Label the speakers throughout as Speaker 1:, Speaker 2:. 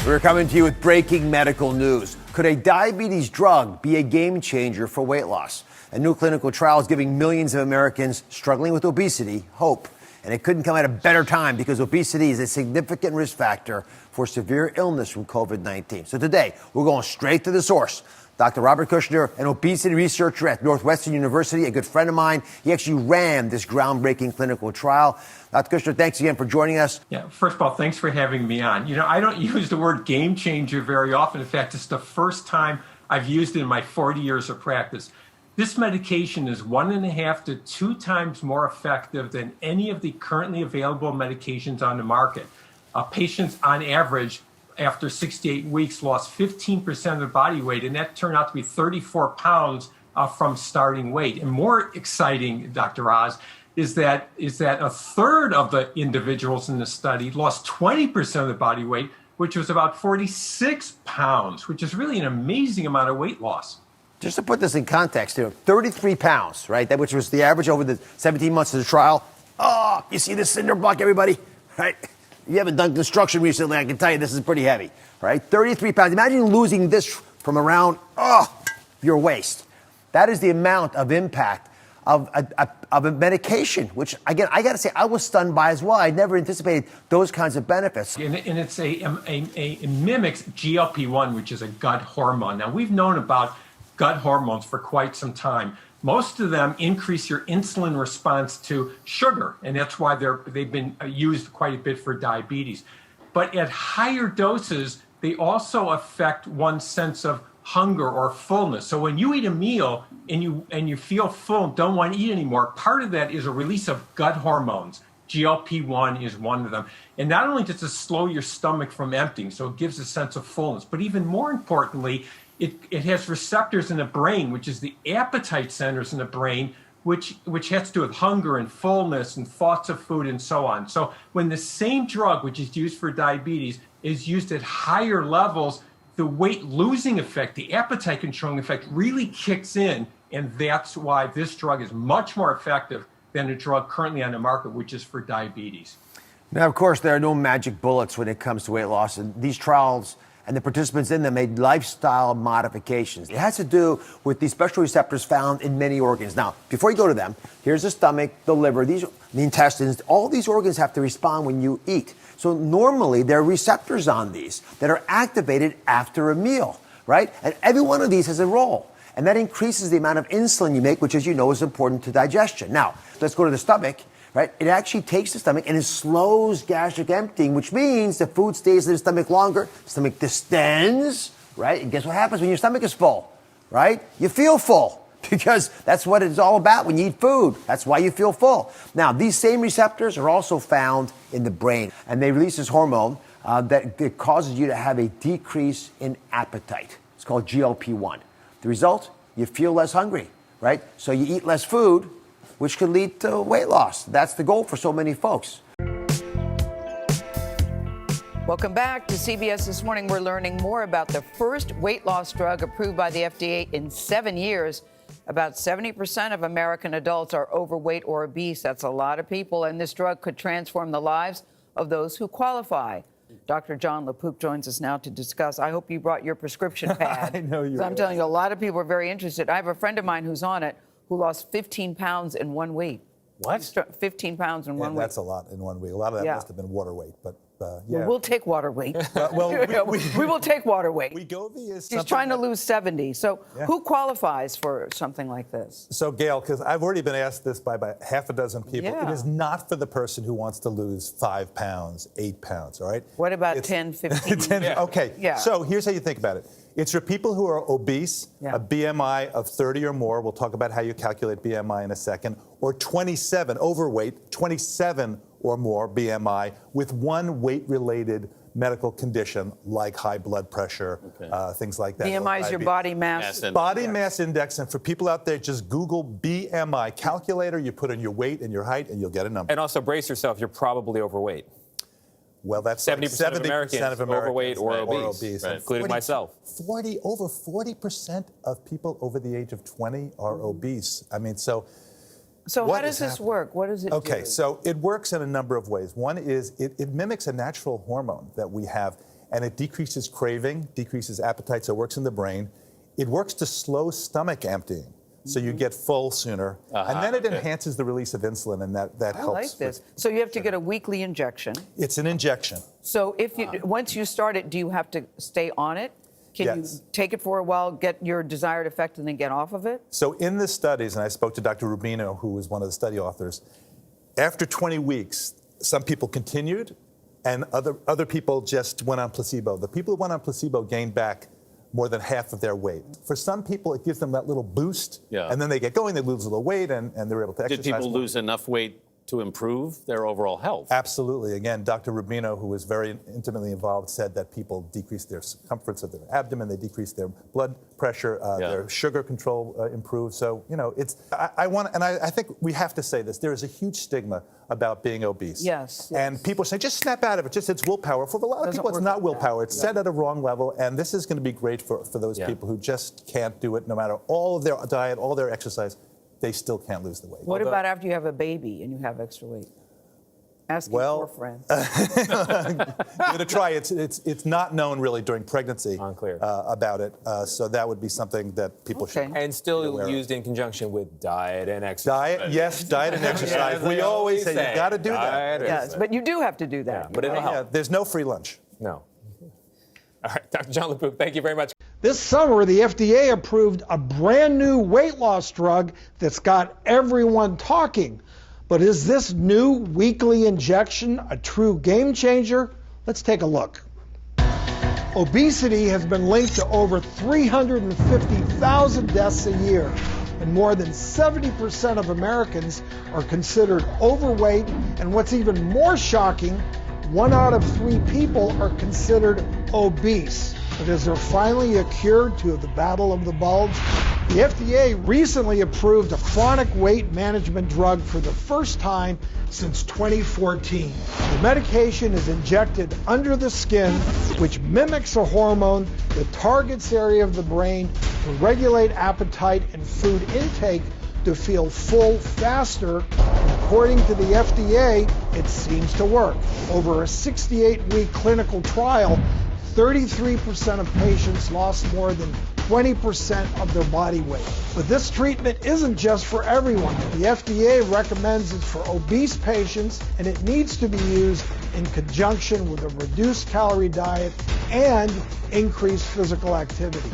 Speaker 1: We're coming to you with breaking medical news. Could a diabetes drug be a game changer for weight loss? A new clinical trial is giving millions of Americans struggling with obesity hope. And it couldn't come at a better time because obesity is a significant risk factor for severe illness from COVID-19. So today, we're going straight to the source. Dr. Robert Kushner, an obesity researcher at Northwestern University, a good friend of mine. He actually ran this groundbreaking clinical trial. Dr. Kushner, thanks again for joining us.
Speaker 2: Yeah, first of all, thanks for having me on. I don't use the word game changer very often. In fact, it's the first time I've used it in my 40 years of practice. This medication is 1.5 to 2 times more effective than any of the currently available medications on the market. Patients, on average, after 68 weeks, lost 15% of their body weight, and that turned out to be 34 pounds from starting weight. And more exciting, Dr. Oz, is that a third of the individuals in the study lost 20% of their body weight, which was about 46 pounds, which is really an amazing amount of weight loss.
Speaker 1: Just to put this in context here, 33 pounds, right? That which was the average over the 17 months of the trial. Oh, you see this cinder block, everybody? Right? You haven't done construction recently, I can tell you this is pretty heavy, right? 33 pounds. Imagine losing this from around your waist. That is the amount of impact of a medication, which, again, I got to say, I was stunned by as well. I never anticipated those kinds of benefits.
Speaker 2: And it's it mimics GLP-1, which is a gut hormone. Now, we've known about gut hormones for quite some time. Most of them increase your insulin response to sugar, and that's why they've been used quite a bit for diabetes. But at higher doses, they also affect one's sense of hunger or fullness. So when you eat a meal and you feel full, don't want to eat anymore, part of that is a release of gut hormones. GLP-1 is one of them. And not only does it slow your stomach from emptying, so it gives a sense of fullness, but even more importantly, it has receptors in the brain, which is the appetite centers in the brain, which has to do with hunger and fullness and thoughts of food and so on. So when the same drug, which is used for diabetes, is used at higher levels, the weight losing effect, the appetite controlling effect really kicks in. And that's why this drug is much more effective than a drug currently on the market, which is for diabetes.
Speaker 1: Now, of course, there are no magic bullets when it comes to weight loss. And these trials and the participants in them made lifestyle modifications. It has to do with these special receptors found in many organs. Now, before you go to them, here's the stomach, the liver, the intestines. All these organs have to respond when you eat. So normally there are receptors on these that are activated after a meal, right? And every one of these has a role. And that increases the amount of insulin you make, which, as you know, is important to digestion. Now, let's go to the stomach. Right? It actually takes the stomach and it slows gastric emptying, which means the food stays in the stomach longer. The stomach distends, right? And guess what happens when your stomach is full, right? You feel full because that's what it's all about when you eat food. That's why you feel full. Now, these same receptors are also found in the brain, and they release this hormone that causes you to have a decrease in appetite. It's called GLP-1. The result? You feel less hungry, right? So you eat less food, which could lead to weight loss. That's the goal for so many folks.
Speaker 3: Welcome back to CBS This Morning. We're learning more about the first weight loss drug approved by the FDA in 7 years. About 70% of American adults are overweight or obese. That's a lot of people, and this drug could transform the lives of those who qualify. Dr. Jon LaPook joins us now to discuss. I hope you brought your prescription pad.
Speaker 4: I know you.
Speaker 3: I'm telling you, a lot of people are very interested. I have a friend of mine who's on it who lost 15 pounds in 1 week.
Speaker 4: What?
Speaker 3: 15 pounds in 1 week.
Speaker 4: That's a lot in 1 week. A lot of that must have been water weight, but yeah.
Speaker 3: Well, we'll take water weight.
Speaker 4: we
Speaker 3: will take water weight.
Speaker 4: Wegovy is
Speaker 3: He's trying to lose 70. So who qualifies for something like this?
Speaker 4: So, Gail, because I've already been asked this by about half a dozen people,
Speaker 3: Yeah.
Speaker 4: It is not for the person who wants to lose 5 pounds, 8 pounds, all right?
Speaker 3: What about 10, 15?
Speaker 4: 10, okay,
Speaker 3: Yeah.
Speaker 4: So here's how you think about it. It's for people who are obese, a BMI of 30 or more. We'll talk about how you calculate BMI in a second. Or 27, overweight, 27 or more BMI with one weight-related medical condition like high blood pressure, things like that.
Speaker 3: BMI is your body mass.
Speaker 4: Body mass index. And for people out there, just Google BMI calculator. You put in your weight and your height, and you'll get a number.
Speaker 5: And also brace yourself. You're probably overweight.
Speaker 4: Well, that's
Speaker 5: 70% of Americans overweight or obese, right. Including myself.
Speaker 4: Over 40% of people over the age of 20 are obese. I mean, so
Speaker 3: how does this work? What does it do?
Speaker 4: So it works in a number of ways. One is it mimics a natural hormone that we have. and it decreases craving, decreases appetite, so it works in the brain. It works to slow stomach emptying, so you get full sooner. And then it enhances the release of insulin, and that helps.
Speaker 3: I like this. So you have to get a weekly injection.
Speaker 4: It's an injection.
Speaker 3: So if you once you start it, do you have to stay on it? Can you take it for a while, get your desired effect, and then get off of it?
Speaker 4: So in the studies, and I spoke to Dr. Rubino, who was one of the study authors, after 20 weeks, some people continued, and other people just went on placebo. The people who went on placebo gained back more than half of their weight. For some people, it gives them that little boost, and then they get going, they lose a little weight, and they're able to exercise.
Speaker 5: Did people
Speaker 4: more.
Speaker 5: lose enough weight to improve their overall health?
Speaker 4: Absolutely. Again, Dr. Rubino, who was very intimately involved, said that people decreased their circumference of their abdomen, they decreased their blood pressure, their sugar control improved. So, you know, I think we have to say this, there is a huge stigma about being obese.
Speaker 3: Yes.
Speaker 4: And people say, just snap out of it, it's willpower. For a lot of people, it's not willpower. It's set at a wrong level, and this is going to be great for those people who just can't do it, no matter all of their diet, all their exercise. They still can't lose the weight.
Speaker 3: What about after you have a baby and you have extra weight? Ask your poor friend.
Speaker 4: Give it a try. It's not known really during pregnancy about it. So that would be something that people should.
Speaker 6: And still used in conjunction with diet and exercise.
Speaker 4: Diet, yes, diet and exercise. We always say you got to do that.
Speaker 3: Yes, but you do have to do that.
Speaker 6: But it'll help.
Speaker 4: There's no free lunch.
Speaker 6: No. All right, Dr. John LaPook, thank you very much.
Speaker 7: This summer, the FDA approved a brand new weight loss drug that's got everyone talking. But is this new weekly injection a true game changer? Let's take a look. Obesity has been linked to over 350,000 deaths a year, and more than 70% of Americans are considered overweight, and what's even more shocking, 1 out of 3 people are considered obese. But is there finally a cure to the battle of the bulge? The FDA recently approved a chronic weight management drug for the first time since 2014. The medication is injected under the skin, which mimics a hormone that targets the area of the brain to regulate appetite and food intake to feel full faster. According to the FDA, it seems to work. Over a 68-week clinical trial, 33% of patients lost more than 20% of their body weight. But this treatment isn't just for everyone. The FDA recommends it for obese patients, and it needs to be used in conjunction with a reduced calorie diet and increased physical activity.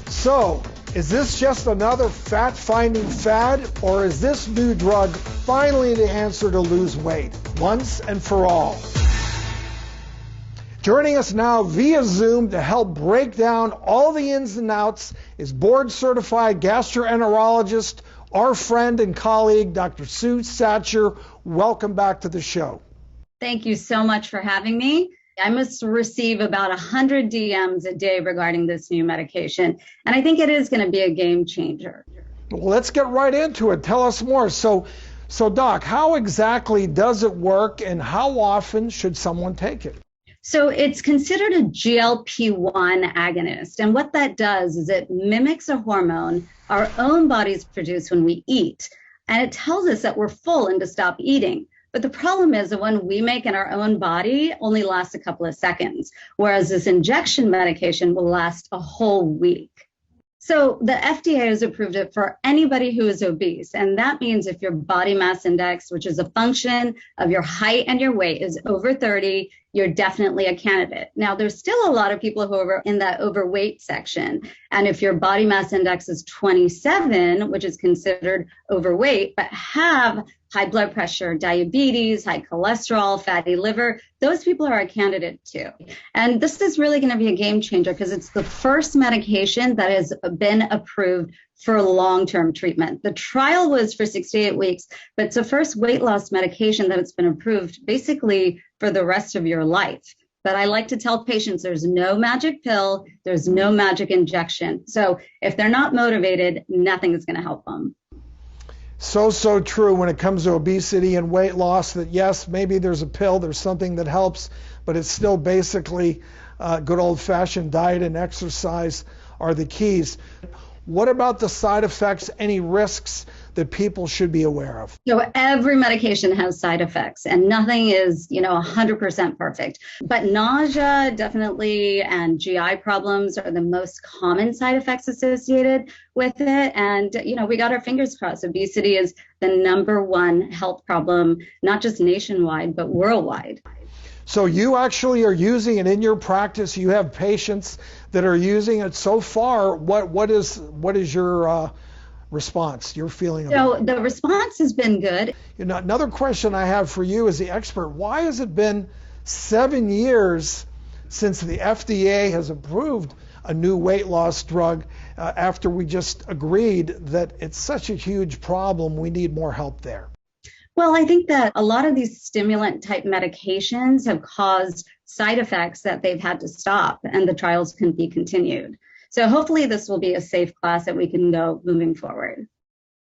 Speaker 7: So, is this just another fat-finding fad, or is this new drug finally the answer to lose weight, once and for all? Joining us now via Zoom to help break down all the ins and outs is board-certified gastroenterologist, our friend and colleague, Dr. Sue Satcher. Welcome back to the show.
Speaker 8: Thank you so much for having me. I must receive about 100 DMs a day regarding this new medication, and I think it is going to be a game changer.
Speaker 7: Well, let's get right into it. Tell us more. So Doc, how exactly does it work, and how often should someone take it?
Speaker 8: So it's considered a GLP-1 agonist, and what that does is it mimics a hormone our own bodies produce when we eat, and it tells us that we're full and to stop eating. But the problem is the one we make in our own body only lasts a couple of seconds, whereas this injection medication will last a whole week. So the FDA has approved it for anybody who is obese. And that means if your body mass index, which is a function of your height and your weight, is over 30, you're definitely a candidate. Now, there's still a lot of people who are in that overweight section. And if your body mass index is 27, which is considered overweight, but have high blood pressure, diabetes, high cholesterol, fatty liver, those people are a candidate too. And this is really going to be a game changer because it's the first medication that has been approved for long-term treatment. The trial was for 68 weeks, but it's the first weight loss medication that it's been approved basically for the rest of your life. But I like to tell patients there's no magic pill, there's no magic injection. So if they're not motivated, nothing is going to help them.
Speaker 7: So true when it comes to obesity and weight loss, that yes, maybe there's a pill, there's something that helps, but it's still basically good old-fashioned diet and exercise are the keys. What about the side effects, any risks that people should be aware of?
Speaker 8: So every medication has side effects and nothing is, 100% perfect. But nausea definitely and GI problems are the most common side effects associated with it. And, we got our fingers crossed. Obesity is the #1 health problem, not just nationwide, but worldwide.
Speaker 7: So you actually are using it in your practice. You have patients that are using it so far. What is your response, your feeling about it?
Speaker 8: So the response has been good.
Speaker 7: Another question I have for you as the expert, why has it been 7 years since the FDA has approved a new weight loss drug after we just agreed that it's such a huge problem, we need more help there?
Speaker 8: Well, I think that a lot of these stimulant type medications have caused side effects that they've had to stop, and the trials can be continued. So hopefully this will be a safe class that we can go moving forward.